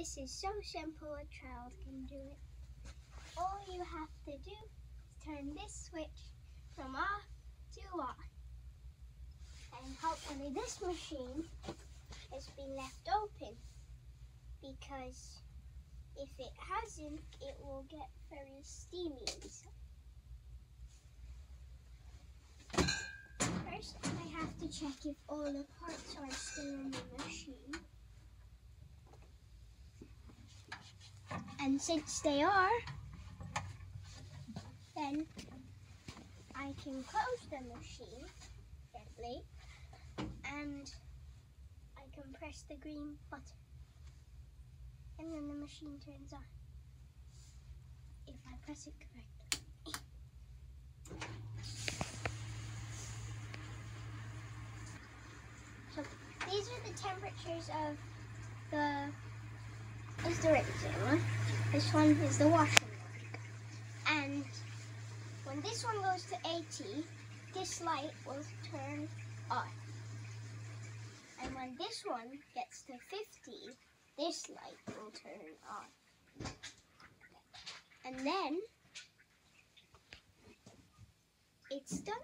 This is so simple, a child can do it. All you have to do is turn this switch from off to on. And hopefully this machine has been left open, because if it hasn't, it will get very steamy inside. First, I have to check if all the parts are still in the machine. And since they are, then I can close the machine gently and I can press the green button. And then the machine turns on, if I press it correctly. So these are the temperatures of this is the rinsing one. This one is the washing one. And when this one goes to 80, this light will turn on. And when this one gets to 50, this light will turn on. And then it's done.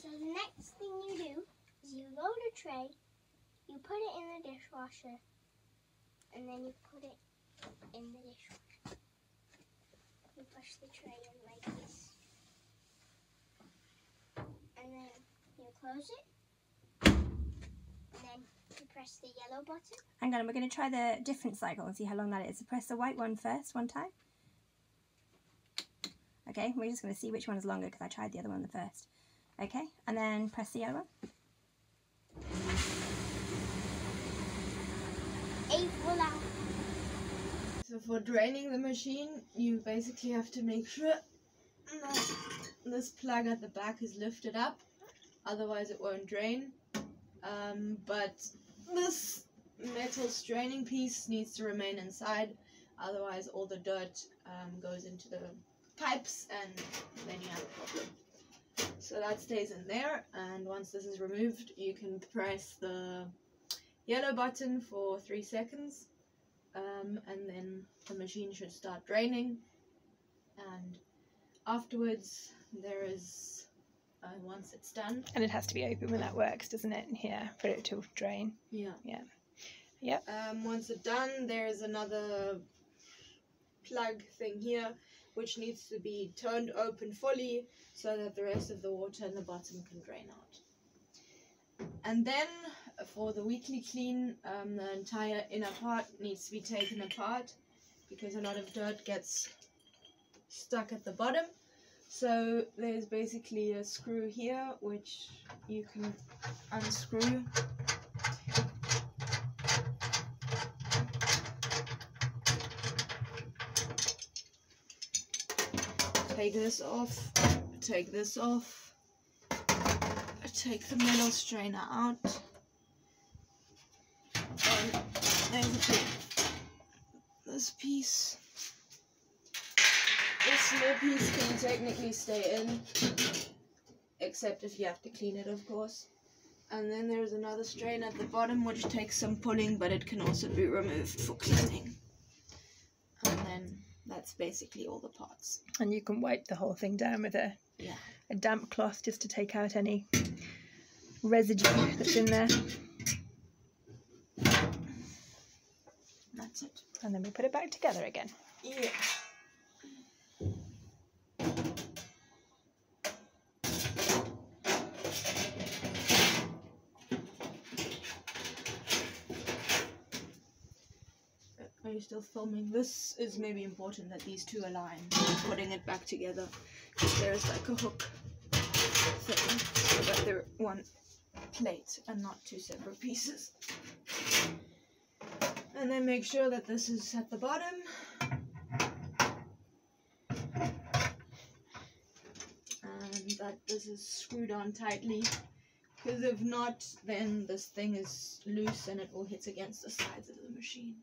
So the next thing you do is you load a tray, you put it in the dishwasher, and then you put it in the dishwasher. You push the tray in like this. And then you close it. And then you press the yellow button. Hang on, we're going to try the different cycle and see how long that is. So press the white one first, one time. Okay, we're just going to see which one is longer because I tried the other one the first. Okay, and then press the yellow one. Et voila! So for draining the machine, you basically have to make sure that this plug at the back is lifted up, otherwise it won't drain. But this metal straining piece needs to remain inside, otherwise all the dirt goes into the pipes and then you have a problem. So that stays in there, and once this is removed you can press the yellow button for 3 seconds, and then the machine should start draining, and afterwards there is once it's done. And it has to be open when that works, doesn't it? Here, for it to drain. Yeah. Yeah. Yep. Once it's done, there's another plug thing here which needs to be turned open fully so that the rest of the water in the bottom can drain out. And then for the weekly clean, the entire inner part needs to be taken apart because a lot of dirt gets stuck at the bottom. So there's basically a screw here which you can unscrew. Take this off, take this off, take the metal strainer out, and there's this piece. This little piece can technically stay in, except if you have to clean it, of course. And then there's another strain at the bottom which takes some pulling, but it can also be removed for cleaning. And then that's basically all the parts. And you can wipe the whole thing down with a damp cloth just to take out any residue that's in there. That's it. And then we put it back together again. Yeah. Are you still filming? This is maybe important that these two align when putting it back together, because there's like a hook thing so that they're one plate and not two separate pieces. And then make sure that this is at the bottom. And that this is screwed on tightly, because if not, then this thing is loose and it will hit against the sides of the machine.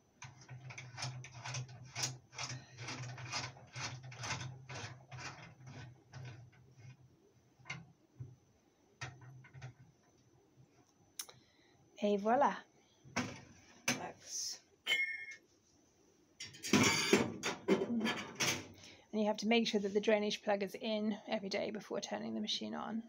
Et voila. That's you have to make sure that the drainage plug is in every day before turning the machine on.